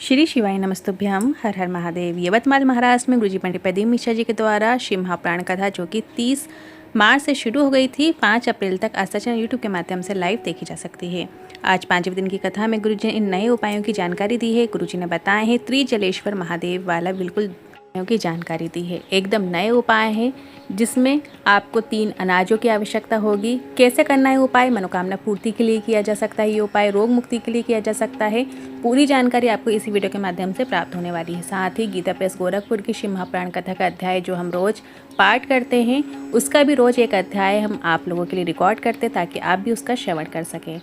श्री शिवाय नमस्तुभ्यम। हर हर महादेव। यवतमाल महाराष्ट्र में गुरुजी पंडित प्रदीप मिश्रा जी के द्वारा शिव महापुराण कथा जो कि 30 मार्च से शुरू हो गई थी 5 अप्रैल तक आस्था चैनल यूट्यूब के माध्यम से लाइव देखी जा सकती है। आज 5वें दिन की कथा में गुरुजी ने इन नए उपायों की जानकारी दी है। गुरुजी ने बताए हैं त्रिजलेश्वर महादेव वाला बिल्कुल की जानकारी दी है। एकदम नए उपाय हैं जिसमें आपको 3 अनाजों की आवश्यकता होगी। कैसे करना है उपाय? मनोकामना पूर्ति के लिए किया जा सकता है ये उपाय, रोग मुक्ति के लिए किया जा सकता है। पूरी जानकारी आपको इसी वीडियो के माध्यम से प्राप्त होने वाली है। साथ ही गीता प्रेस गोरखपुर की शिव महापुराण कथा का अध्याय जो हम रोज पाठ करते हैं उसका भी रोज एक अध्याय हम आप लोगों के लिए रिकॉर्ड करते हैं ताकि आप भी उसका श्रवण कर सकें।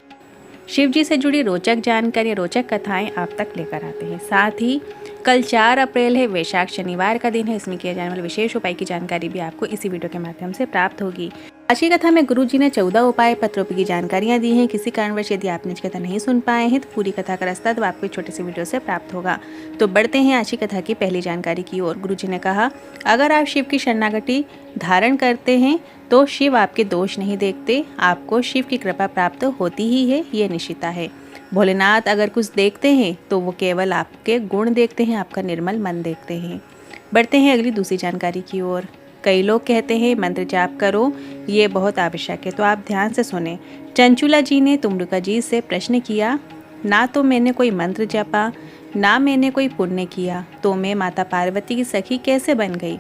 शिव जी से जुड़ी रोचक जानकारी, रोचक कथाएं आप तक लेकर आते हैं। साथ ही कल 4 अप्रैल है, वैशाख शनिवार का दिन है। इसमें किए जाने वाले विशेष उपाय की जानकारी भी आपको इसी वीडियो के माध्यम से प्राप्त होगी। आज की कथा में गुरु जी ने 14 उपाय पत्रों की जानकारियां दी हैं। किसी कारणवश यदि आपने आज कथा नहीं सुन पाए हैं तो पूरी कथा का रास्ता तो आपको एक छोटे से वीडियो से प्राप्त होगा। तो बढ़ते हैं आज की कथा की पहली जानकारी की ओर। गुरु जी ने कहा, अगर आप शिव की शरणागति धारण करते हैं तो शिव आपके दोष नहीं देखते, आपको शिव की कृपा प्राप्त होती ही है, ये निश्चिता है। भोलेनाथ अगर कुछ देखते हैं तो वो केवल आपके गुण देखते हैं, आपका निर्मल मन देखते हैं। बढ़ते हैं अगली दूसरी जानकारी की ओर। कई लोग कहते हैं मंत्र जाप करो, ये बहुत आवश्यक है, तो आप ध्यान से सुने। चंचुला जी ने तुमरुका जी से प्रश्न किया, ना तो मैंने कोई मंत्र जपा, ना मैंने कोई पुण्य किया, तो मैं माता पार्वती की सखी कैसे बन गई?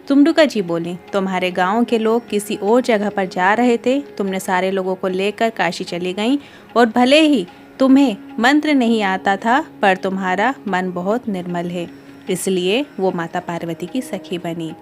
तुमरुका जी बोली, तुम्हारे गांव के लोग किसी और जगह पर जा रहे थे, तुमने सारे लोगों को लेकर काशी चली गईं और भले ही तुम्हें मंत्र नहीं आता था पर तुम्हारा मन बहुत निर्मल है, इसलिए वो माता पार्वती की सखी बनी।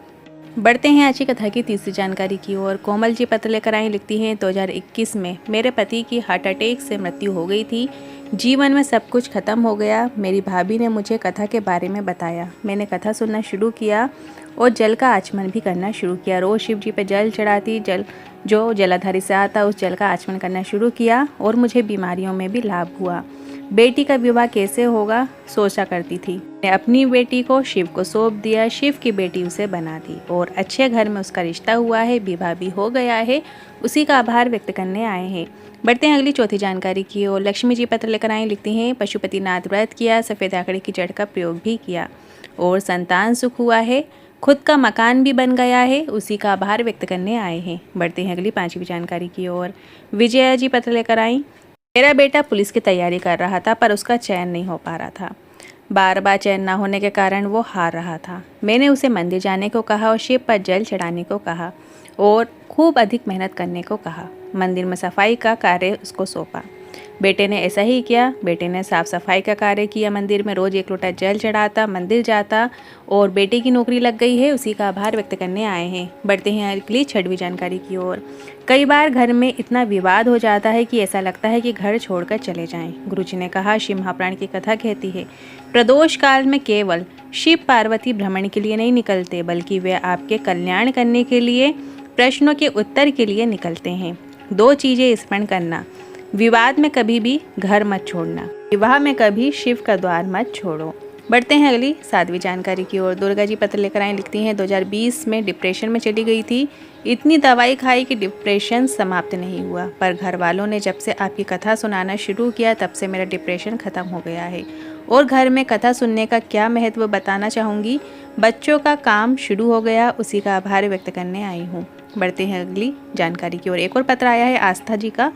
बढ़ते हैं आज की कथा की तीसरी जानकारी की ओर। कोमल जी पत्र लेकर आई, लिखती हैं 2021 में मेरे पति की हार्ट अटैक से मृत्यु हो गई थी। जीवन में सब कुछ खत्म हो गया। मेरी भाभी ने मुझे कथा के बारे में बताया। मैंने कथा सुनना शुरू किया और जल का आचमन भी करना शुरू किया। रोज शिव जी पे जल चढ़ाती, जल जो जलाधारी से आता उस जल का आचमन करना शुरू किया और मुझे बीमारियों में भी लाभ हुआ। बेटी का विवाह कैसे होगा सोचा करती थी। मैं अपनी बेटी को शिव को सौंप दिया, शिव की बेटी उसे बना दी और अच्छे घर में उसका रिश्ता हुआ है, विवाह भी हो गया है। उसी का आभार व्यक्त करने आए हैं। बढ़ते हैं अगली चौथी जानकारी की ओर। लक्ष्मी जी पत्र लेकर आई, लिखती हैं पशुपतिनाथ व्रत किया, सफ़ेद आंकड़े की जड़ का प्रयोग भी किया और संतान सुख हुआ है, खुद का मकान भी बन गया है, उसी का आभार व्यक्त करने आए हैं। बढ़ते हैं अगली 5वीं जानकारी की ओर। विजया जी पत्र लेकर आई, मेरा बेटा पुलिस की तैयारी कर रहा था पर उसका चयन नहीं हो पा रहा था। बार बार चयन न होने के कारण वो हार रहा था। मैंने उसे मंदिर जाने को कहा और शिव पर जल चढ़ाने को कहा और खूब अधिक मेहनत करने को कहा। मंदिर में सफाई का कार्य उसको सौंपा। बेटे ने ऐसा ही किया। बेटे ने साफ सफाई का कार्य किया, मंदिर में रोज 1 लोटा जल चढ़ाता, मंदिर जाता और बेटे की नौकरी लग गई है, उसी का आभार व्यक्त करने आए हैं। बढ़ते हैं अगली 6वीं जानकारी की ओर। कई बार घर में इतना विवाद हो जाता है कि ऐसा लगता है कि घर छोड़कर चले जाएं। गुरुजी ने कहा, शिव महापुराण की कथा कहती है प्रदोष काल में केवल शिव पार्वती भ्रमण के लिए नहीं निकलते बल्कि वे आपके कल्याण करने के लिए, प्रश्नों के उत्तर के लिए निकलते हैं। 2 चीज़ें स्मरण करना, विवाद में कभी भी घर मत छोड़ना, विवाह में कभी शिव का द्वार मत छोड़ो। बढ़ते हैं अगली 7वीं जानकारी की ओर। दुर्गा जी पत्र लेकर आई, लिखती हैं 2020 में डिप्रेशन में चली गई थी। इतनी दवाई खाई कि डिप्रेशन समाप्त नहीं हुआ, पर घर वालों ने जब से आपकी कथा सुनाना शुरू किया तब से मेरा डिप्रेशन खत्म हो गया है और घर में कथा सुनने का क्या महत्व बताना चाहूँगी। बच्चों का काम शुरू हो गया, उसी का आभार व्यक्त करने आई हूँ। बढ़ते हैं अगली जानकारी की ओर। एक और पत्र आया है आस्था जी का।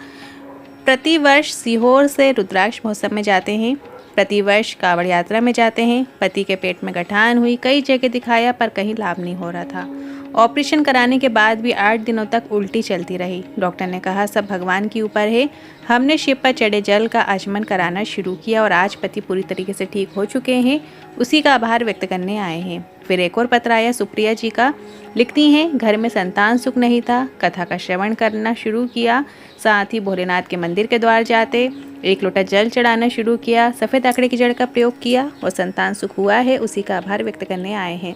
प्रतिवर्ष सीहोर से रुद्राक्ष महोत्सव में जाते हैं, प्रतिवर्ष कांवड़ यात्रा में जाते हैं। पति के पेट में गठान हुई, कई जगह दिखाया पर कहीं लाभ नहीं हो रहा था। ऑपरेशन कराने के बाद भी 8 दिनों तक उल्टी चलती रही। डॉक्टर ने कहा सब भगवान के ऊपर है। हमने शिव पर चढ़े जल का आचमन कराना शुरू किया और आज पति पूरी तरीके से ठीक हो चुके हैं, उसी का आभार व्यक्त करने आए हैं। फिर एक और पत्र आया सुप्रिया जी का, लिखती हैं घर में संतान सुख नहीं था, कथा का श्रवण करना शुरू किया, साथ ही भोलेनाथ के मंदिर के द्वार जाते 1 लोटा जल चढ़ाना शुरू किया, सफ़ेद आंकड़े की जड़ का प्रयोग किया और संतान सुख हुआ है, उसी का आभार व्यक्त करने आए हैं।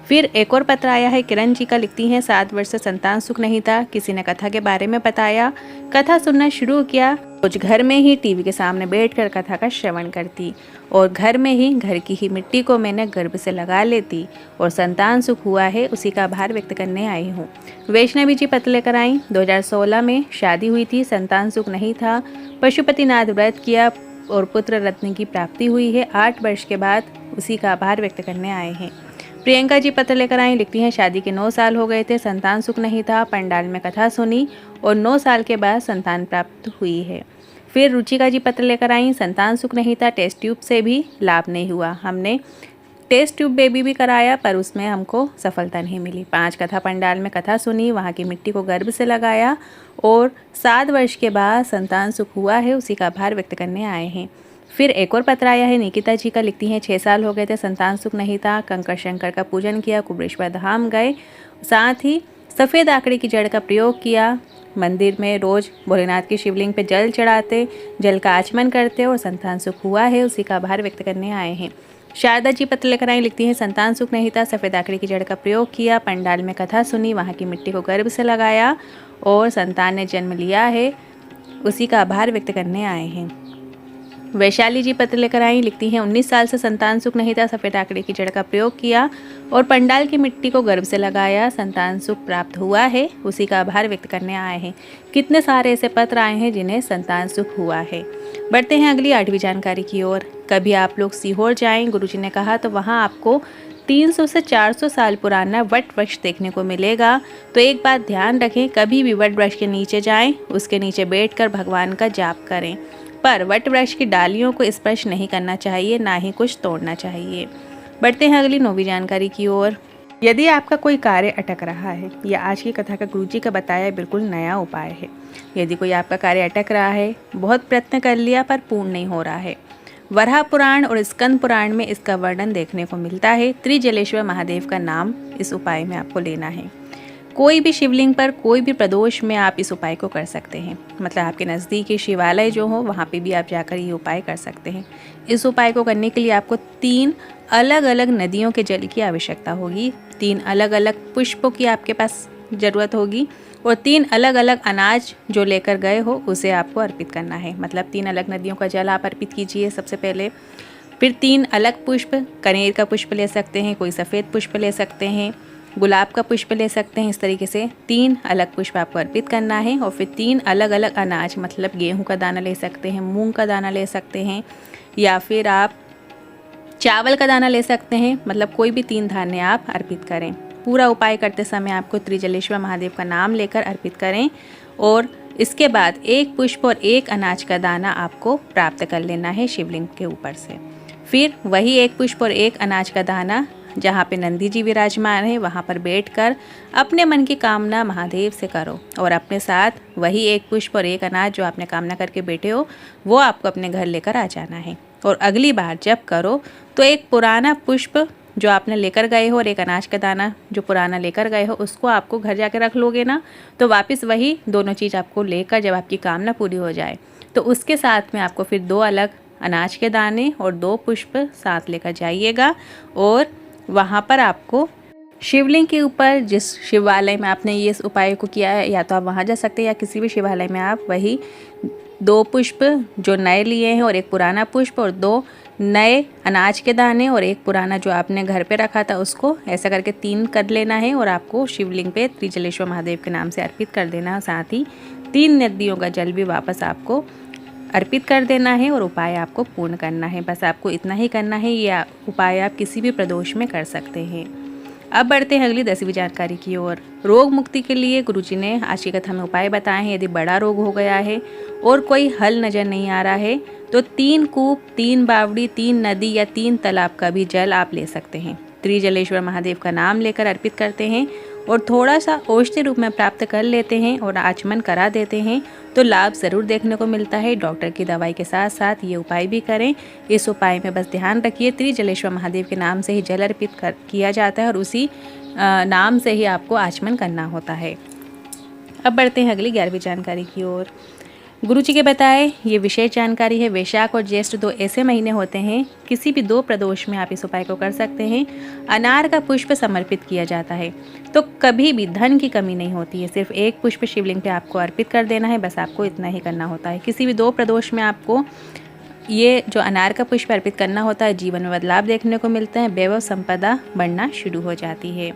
फिर एक और पत्र आया है किरण जी का, लिखती हैं 7 वर्ष से संतान सुख नहीं था, किसी ने कथा के बारे में बताया, कथा सुनना शुरू किया, कुछ घर में ही टीवी के सामने बैठकर कथा का श्रवण करती और घर में ही घर की ही मिट्टी को मैंने गर्भ से लगा लेती और संतान सुख हुआ है, उसी का आभार व्यक्त करने आई हूँ। वैष्णवी जी पत्र लेकर आई, 2016 में शादी हुई थी, संतान सुख नहीं था, पशुपतिनाथ व्रत किया, और पुत्र रत्न की प्राप्ति हुई है। 8 वर्ष के बाद उसी का आभार व्यक्त करने आए हैं। प्रियंका जी पत्र लेकर आई, लिखती हैं शादी के 9 साल हो गए थे, संतान सुख नहीं था, पंडाल में कथा सुनी और 9 साल के बाद संतान प्राप्त हुई है। फिर रुचिका जी पत्र लेकर आई, संतान सुख नहीं था, टेस्ट ट्यूब से भी लाभ नहीं हुआ, हमने टेस्ट ट्यूब बेबी भी कराया पर उसमें हमको सफलता नहीं मिली। 5 कथा पंडाल में कथा सुनी, वहाँ की मिट्टी को गर्भ से लगाया और 7 वर्ष के बाद संतान सुख हुआ है, उसी का आभार व्यक्त करने आए हैं। फिर एक और पत्र आया है निकिता जी का, लिखती हैं 6 साल हो गए थे, संतान सुख नहीं था, कंकर शंकर का पूजन किया, कुबेरेश्वर धाम गए, साथ ही सफ़ेद आकड़ी की जड़ का प्रयोग किया, मंदिर में रोज़ भोलेनाथ की शिवलिंग पे जल चढ़ाते, जल का आचमन करते और संतान सुख हुआ है, उसी का आभार व्यक्त करने आए हैं। शारदा जी पत्र लेकर आई, लिखती हैं संतान सुख नहीं था, सफ़ेद आकड़ी की जड़ का प्रयोग किया, पंडाल में कथा सुनी, वहाँ की मिट्टी को गर्भ से लगाया और संतान ने जन्म लिया है, उसी का आभार व्यक्त करने आए हैं। वैशाली जी पत्र लेकर आई, लिखती हैं 19 साल से संतान सुख नहीं था, सफ़ेद आकड़ी की जड़ का प्रयोग किया और पंडाल की मिट्टी को गर्भ से लगाया, संतान सुख प्राप्त हुआ है, उसी का आभार व्यक्त करने आए हैं। कितने सारे ऐसे पत्र आए हैं जिन्हें संतान सुख हुआ है। बढ़ते हैं अगली 8वीं जानकारी की ओर। कभी आप लोग सीहोर जाएं, गुरुजी ने कहा, तो वहाँ आपको 300 से 400 साल पुराना वट वृक्ष देखने को मिलेगा। तो एक बात ध्यान रखें, कभी भी वट वृक्ष के नीचे जाएं, उसके नीचे बैठकर भगवान का जाप करें, पर वट वृक्ष की डालियों को स्पर्श नहीं करना चाहिए, ना ही कुछ तोड़ना चाहिए। बढ़ते हैं अगली 9वीं जानकारी की ओर। यदि आपका कोई कार्य अटक रहा है, या आज की कथा का गुरुजी का बताया बिल्कुल नया उपाय है। यदि कोई आपका कार्य अटक रहा है, बहुत प्रयत्न कर लिया पर पूर्ण नहीं हो रहा है, वराह पुराण और स्कंद पुराण में इसका वर्णन देखने को मिलता है। त्रिजलेश्वर महादेव का नाम इस उपाय में आपको लेना है। कोई भी शिवलिंग पर कोई भी प्रदोष में आप इस उपाय को कर सकते हैं, मतलब आपके नज़दीकी शिवालय जो हो वहाँ पे भी आप जाकर ये उपाय कर सकते हैं। इस उपाय को करने के लिए आपको 3 अलग अलग नदियों के जल की आवश्यकता होगी, 3 अलग अलग पुष्पों की आपके पास ज़रूरत होगी और 3 अलग अलग अनाज जो लेकर गए हो उसे आपको अर्पित करना है। मतलब 3 अलग नदियों का जल आप अर्पित कीजिए सबसे पहले। फिर 3 अलग पुष्प, कनेर का पुष्प ले सकते हैं, कोई सफ़ेद पुष्प ले सकते हैं, गुलाब का पुष्प ले सकते हैं। इस तरीके से 3 अलग पुष्प आपको अर्पित करना है। और फिर 3 अलग अलग अनाज, मतलब गेहूं का दाना ले सकते हैं, मूंग का दाना ले सकते हैं, या फिर आप चावल का दाना ले सकते हैं। मतलब कोई भी 3 धान्य आप अर्पित करें। पूरा उपाय करते समय आपको त्रिजलेश्वर महादेव का नाम लेकर अर्पित करें और इसके बाद 1 पुष्प और 1 अनाज का दाना आपको प्राप्त कर लेना है शिवलिंग के ऊपर से। फिर वही 1 पुष्प और 1 अनाज का दाना जहाँ पे नंदी जी विराजमान है वहाँ पर बैठकर अपने मन की कामना महादेव से करो और अपने साथ वही 1 पुष्प और 1 अनाज जो आपने कामना करके बैठे हो वो आपको अपने घर लेकर आ जाना है। और अगली बार जब करो तो एक पुराना पुष्प जो आपने लेकर गए हो और 1 अनाज का दाना जो पुराना लेकर गए हो उसको आपको घर जाके रख लोगे ना, तो वापस वही दोनों चीज़ आपको लेकर जब आपकी कामना पूरी हो जाए तो उसके साथ में आपको फिर 2 अलग अनाज के दाने और 2 पुष्प साथ लेकर जाइएगा और वहाँ पर आपको शिवलिंग के ऊपर जिस शिवालय में आपने ये उपाय को किया है या तो आप वहाँ जा सकते हैं या किसी भी शिवालय में आप वही 2 पुष्प जो नए लिए हैं और 1 पुराना पुष्प और 2 नए अनाज के दाने और 1 पुराना जो आपने घर पे रखा था उसको ऐसा करके 3 कर लेना है और आपको शिवलिंग पे त्रिजलेश्वर महादेव के नाम से अर्पित कर देना है। साथ ही 3 नदियों का जल भी वापस आपको अर्पित कर देना है और उपाय आपको पूर्ण करना है। बस आपको इतना ही करना है। यह उपाय आप किसी भी प्रदोष में कर सकते हैं। अब बढ़ते हैं अगली 10वीं जानकारी की ओर। रोग मुक्ति के लिए गुरुजी ने आज की कथा में उपाय बताए हैं। यदि बड़ा रोग हो गया है और कोई हल नज़र नहीं आ रहा है तो 3 कूप, 3 बावड़ी, 3 नदी या 3 तालाब का भी जल आप ले सकते हैं। त्रिजलेश्वर महादेव का नाम लेकर अर्पित करते हैं और थोड़ा सा औषधि रूप में प्राप्त कर लेते हैं और आचमन करा देते हैं तो लाभ ज़रूर देखने को मिलता है। डॉक्टर की दवाई के साथ साथ ये उपाय भी करें। इस उपाय में बस ध्यान रखिए त्रिजलेश्वर महादेव के नाम से ही जल अर्पित किया जाता है और उसी नाम से ही आपको आचमन करना होता है। अब बढ़ते हैं अगली 11वीं जानकारी की ओर। गुरुजी के बताए ये विशेष जानकारी है। वैशाख और ज्येष्ठ 2 ऐसे महीने होते हैं, किसी भी 2 प्रदोष में आप इस उपाय को कर सकते हैं। अनार का पुष्प समर्पित किया जाता है तो कभी भी धन की कमी नहीं होती है। सिर्फ 1 पुष्प शिवलिंग पे आपको अर्पित कर देना है, बस आपको इतना ही करना होता है। किसी भी 2 प्रदोष में आपको ये जो अनार का पुष्प अर्पित करना होता है, जीवन में बदलाव देखने को मिलता है, वैभव संपदा बढ़ना शुरू हो जाती है।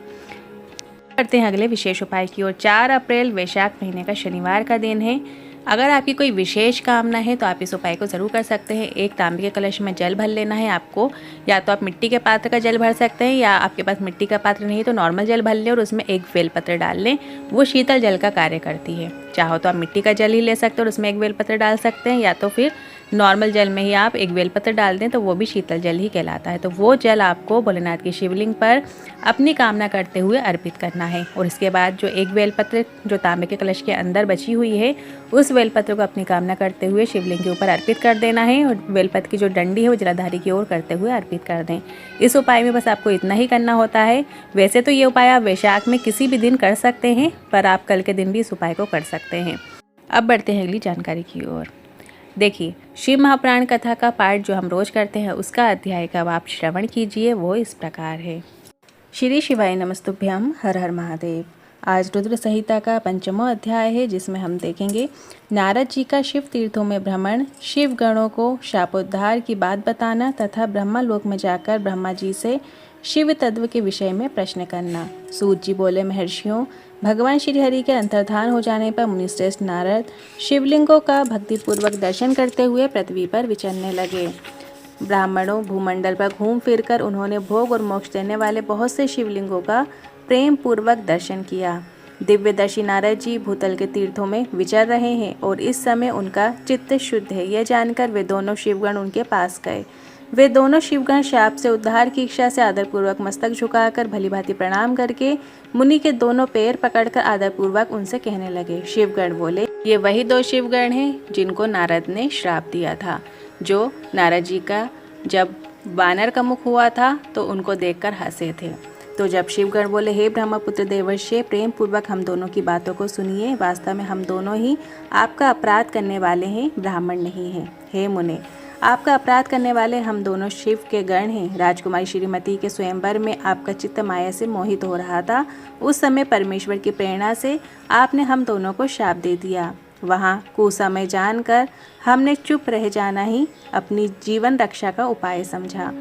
करते हैं अगले विशेष उपाय की ओर। 4 अप्रैल वैशाख महीने का शनिवार का दिन है। अगर आपकी कोई विशेष कामना है तो आप इस उपाय को ज़रूर कर सकते हैं। एक तांबे के कलश में जल भर लेना है आपको, या तो आप मिट्टी के पात्र का जल भर सकते हैं, या आपके पास मिट्टी का पात्र नहीं है तो नॉर्मल जल भर लें और उसमें एक बेलपत्र डाल लें। वो शीतल जल का कार्य करती है। चाहो तो आप मिट्टी का जल ही ले सकते हैं और उसमें एक बेलपत्र डाल सकते हैं, या तो फिर नॉर्मल जल में ही आप एक बेलपत्र डाल दें तो वो भी शीतल जल ही कहलाता है। तो वो जल आपको भोलेनाथ की शिवलिंग पर अपनी कामना करते हुए अर्पित करना है। और इसके बाद जो एक बेलपत्र जो तांबे के कलश के अंदर बची हुई है, उस बेलपत्र को अपनी कामना करते हुए शिवलिंग के ऊपर अर्पित कर देना है, और बेलपत्र की जो डंडी है वो जलाधारी की ओर करते हुए अर्पित कर दें। इस उपाय में बस आपको इतना ही करना होता है। वैसे तो ये उपाय आप वैशाख में किसी भी दिन कर सकते हैं, पर आप कल के दिन भी इस उपाय को कर सकते हैं। अब बढ़ते हैं अगली जानकारी की ओर। देखिए, शिव महापुराण कथा का पाठ जो हम रोज करते हैं उसका अध्याय का आप श्रवण कीजिए। वो इस प्रकार है। श्री शिवाय नमस्तुभ्यम, हर हर महादेव। आज रुद्र संहिता का 5वां अध्याय है, जिसमें हम देखेंगे नारद जी का शिव तीर्थों में भ्रमण, शिव गणों को शापोद्धार की बात बताना तथा ब्रह्मा लोक में जाकर ब्रह्मा जी से शिव तत्व के विषय में प्रश्न करना। सूत जी बोले, महर्षियों, भगवान श्री हरि के अंतर्धान हो जाने पर मुनिश्रेष्ठ नारद शिवलिंगों का भक्तिपूर्वक दर्शन करते हुए पृथ्वी पर विचरने लगे। ब्राह्मणों भूमंडल पर घूम फिरकर उन्होंने भोग और मोक्ष देने वाले बहुत से शिवलिंगों का प्रेम पूर्वक दर्शन किया। दिव्यदर्शी नारद जी भूतल के तीर्थों में विचर रहे हैं और इस समय उनका चित्त शुद्ध है, यह जानकर वे दोनों शिवगण उनके पास गए। वे दोनों शिवगण शाप से उद्धार की इच्छा से आदरपूर्वक मस्तक झुकाकर भलीभांति प्रणाम करके मुनि के दोनों पैर पकड़कर आदरपूर्वक उनसे कहने लगे। शिवगण बोले, ये वही 2 शिवगण हैं जिनको नारद ने श्राप दिया था, जो नारद जी का जब वानर का मुख हुआ था तो उनको देखकर हंसे थे। तो जब शिवगण बोले, हे ब्रह्मपुत्र देवर्षि, प्रेम पूर्वक हम दोनों की बातों को सुनिए। वास्तव में हम दोनों ही आपका अपराध करने वाले हैं, ब्राह्मण नहीं हैं। हे मुने, आपका अपराध करने वाले हम दोनों शिव के गण हैं। राजकुमारी श्रीमती के स्वयंवर में आपका चित्त माया से मोहित हो रहा था। उस समय परमेश्वर की प्रेरणा से आपने हम दोनों को शाप दे दिया। वहाँ कुसमय जानकर हमने चुप रह जाना ही अपनी जीवन रक्षा का उपाय समझा।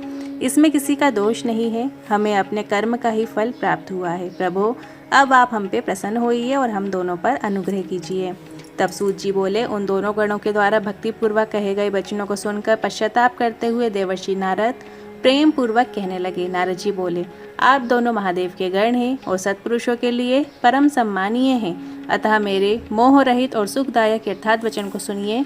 इसमें किसी का दोष नहीं है, हमें अपने कर्म का ही फल प्राप्त हुआ है। प्रभु, अब आप हम पे प्रसन्न होइए और हम दोनों पर अनुग्रह कीजिए। तब सूत जी बोले, उन दोनों गणों के द्वारा भक्तिपूर्वक कहे गए वचनों को सुनकर पश्चाताप करते हुए देवर्षि नारद प्रेम पूर्वक कहने लगे। नारद जी बोले, आप दोनों महादेव के गण हैं और सत्पुरुषों के लिए परम सम्मानीय हैं, अतः मेरे मोह रहित और सुखदायक यथार्थ वचन को सुनिए।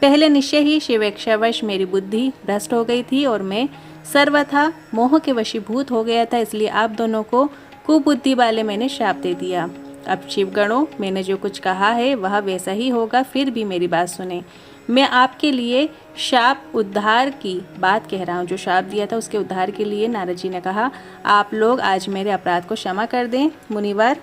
पहले निश्चय ही शिवेक्षावश मेरी बुद्धि भ्रष्ट हो गई थी और मैं सर्वथा मोह के वशीभूत हो गया था, इसलिए आप दोनों को कुबुद्धि वाले मैंने श्राप दे दिया। अब शिवगणों, मैंने जो कुछ कहा है वह वैसा ही होगा, फिर भी मेरी बात सुने। मैं आपके लिए शाप उद्धार की बात कह रहा हूँ। जो शाप दिया था उसके उद्धार के लिए नारद जी ने कहा, आप लोग आज मेरे अपराध को क्षमा कर दें। मुनिवर,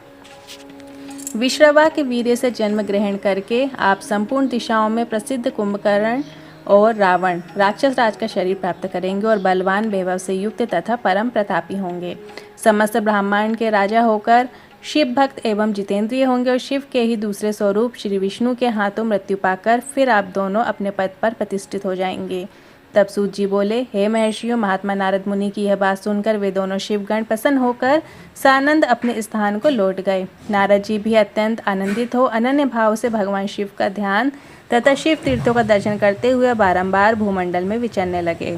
विश्रवा के वीर्य से जन्म ग्रहण करके आप संपूर्ण दिशाओं में प्रसिद्ध कुंभकर्ण और रावण राक्षस राज का शरीर प्राप्त करेंगे और बलवान वैभव से युक्त तथा परम प्रतापी होंगे। समस्त ब्रह्मांड के राजा होकर शिव भक्त एवं जितेंद्रिय होंगे और शिव के ही दूसरे स्वरूप श्री विष्णु के हाथों मृत्यु पाकर फिर आप दोनों अपने पद पर प्रतिष्ठित हो जाएंगे। तब सूत जी बोले, हे महर्षियों, महात्मा नारद मुनि की यह बात सुनकर वे दोनों शिवगण प्रसन्न होकर सानंद अपने स्थान को लौट गए। नारद जी भी अत्यंत आनंदित हो अनन्य भाव से भगवान शिव का ध्यान तथा शिव तीर्थों का दर्शन करते हुए बारंबार भूमंडल में विचरने लगे।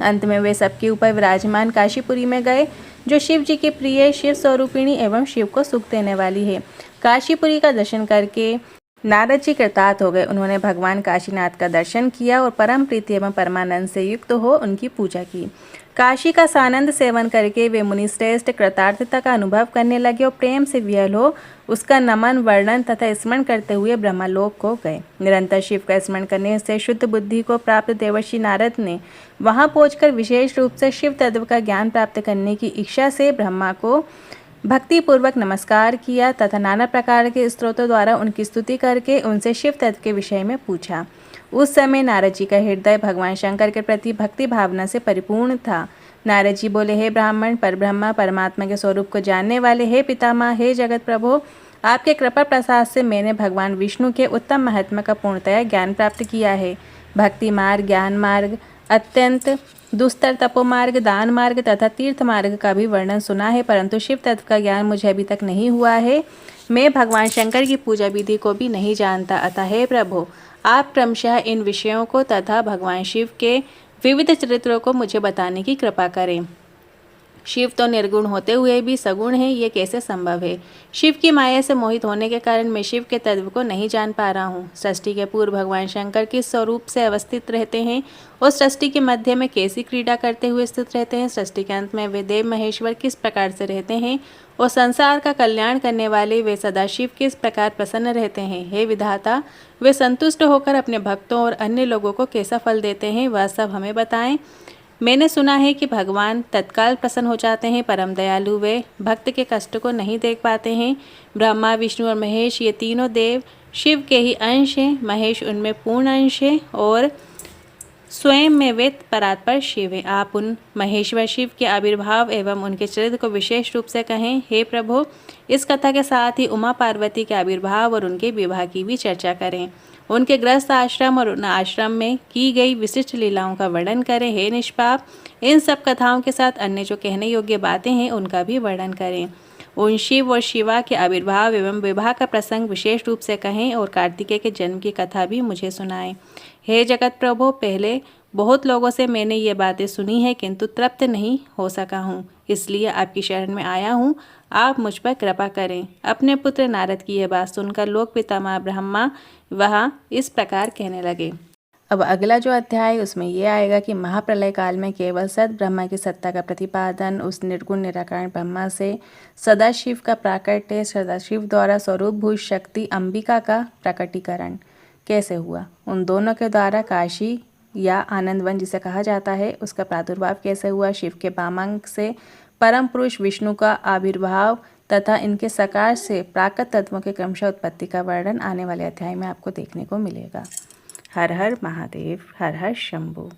अंत में वे सबके ऊपर विराजमान काशीपुरी में गए, जो शिव जी के प्रिय शिव स्वरूपिणी एवं शिव को सुख देने वाली है। काशीपुरी का दर्शन करके नारद जी कृतार्थ हो गए। उन्होंने भगवान काशीनाथ का दर्शन किया और परम प्रीति एवं परमानंद से युक्त हो उनकी पूजा की। काशी का सानंद सेवन करके वे मुनिश्रेष्ठ कृतार्थता का अनुभव करने लगे और प्रेम से विह्वल हो उसका नमन, वर्णन तथा स्मरण करते हुए ब्रह्मलोक को गए। निरंतर शिव का स्मरण करने से शुद्ध बुद्धि को प्राप्त देवर्षि नारद ने वहां पहुंचकर विशेष रूप से शिव तत्व का ज्ञान प्राप्त करने की इच्छा से ब्रह्मा को भक्तिपूर्वक नमस्कार किया तथा नाना प्रकार के स्तोत्रों द्वारा उनकी स्तुति करके उनसे शिव तत्व के विषय में पूछा। उस समय नारद जी का हृदय भगवान शंकर के प्रति भक्ति भावना से परिपूर्ण था। नारद जी बोले, हे ब्राह्मण, परब्रह्मा परमात्मा के स्वरूप को जानने वाले, हे पितामह, हे जगत प्रभु, आपके कृपा प्रसाद से मैंने भगवान विष्णु के उत्तम महात्मा का पूर्णतया ज्ञान प्राप्त किया है। भक्ति मार्ग, ज्ञान मार्ग, अत्यंत दुस्तर तपोमार्ग, दान मार्ग तथा तीर्थ मार्ग का भी वर्णन सुना है, परंतु शिव तत्व का ज्ञान मुझे अभी तक नहीं हुआ है। मैं भगवान शंकर की पूजा विधि को भी नहीं जानता, अतः हे प्रभु आप क्रमशः इन विषयों को तथा भगवान शिव के विविध चरित्रों को मुझे बताने की कृपा करें। शिव तो निर्गुण होते हुए भी सगुण है, ये कैसे संभव है? शिव की माया से मोहित होने के कारण मैं शिव के तत्व को नहीं जान पा रहा हूँ। सृष्टि के पूर्व भगवान शंकर किस स्वरूप से अवस्थित रहते हैं और सृष्टि के मध्य में कैसी क्रीड़ा करते हुए स्थित रहते हैं? सृष्टि के अंत में वे देव महेश्वर किस प्रकार से रहते हैं और संसार का कल्याण करने वाले वे सदाशिव किस प्रकार प्रसन्न रहते हैं? हे विधाता, वे संतुष्ट होकर अपने भक्तों और अन्य लोगों को कैसा फल देते हैं, वह सब हमें बताएं। मैंने सुना है कि भगवान तत्काल प्रसन्न हो जाते हैं, परम दयालु वे भक्त के कष्ट को नहीं देख पाते हैं। ब्रह्मा, विष्णु और महेश ये तीनों देव शिव के ही अंश हैं। महेश उनमें पूर्ण अंश है और स्वयं में वे परात्पर शिव हैं। आप उन महेश्वर शिव के आविर्भाव एवं उनके चरित्र को विशेष रूप से कहें। हे प्रभु, इस कथा के साथ ही उमा पार्वती के आविर्भाव और उनके विवाह की भी चर्चा करें। उनके गृहस्थ आश्रम और उन आश्रम में की गई विशिष्ट लीलाओं का वर्णन करें। हे निष्पाप, इन सब कथाओं के साथ अन्य जो कहने योग्य बातें हैं उनका भी वर्णन करें। उन शिव और शिवा के आविर्भाव एवं विवाह का प्रसंग विशेष रूप से कहें और कार्तिकेय के जन्म की कथा भी मुझे सुनाएं। हे जगत प्रभु, पहले बहुत लोगों से मैंने ये बातें सुनी है किंतु तृप्त नहीं हो सका हूँ, इसलिए आपकी शरण में आया हूँ। आप मुझ पर कृपा करें। अपने पुत्र नारद की यह बात सुनकर लोक पितामह ब्रह्मा वह इस प्रकार कहने लगे। अब अगला जो अध्याय उसमें ये आएगा कि महाप्रलय काल में केवल सद ब्रह्मा की सत्ता का प्रतिपादन, उस निर्गुण निराकार ब्रह्मा से सदाशिव का प्राकट्य, सदाशिव द्वारा स्वरूपभूत शक्ति अंबिका का प्रकटीकरण कैसे हुआ, उन दोनों के द्वारा काशी या आनंदवन जिसे कहा जाता है उसका प्रादुर्भाव कैसे हुआ, शिव के वामांग से परम पुरुष विष्णु का आविर्भाव तथा इनके सकार से प्राकृत तत्वों के क्रमशः उत्पत्ति का वर्णन आने वाले अध्याय में आपको देखने को मिलेगा। हर हर महादेव, हर हर शंभु।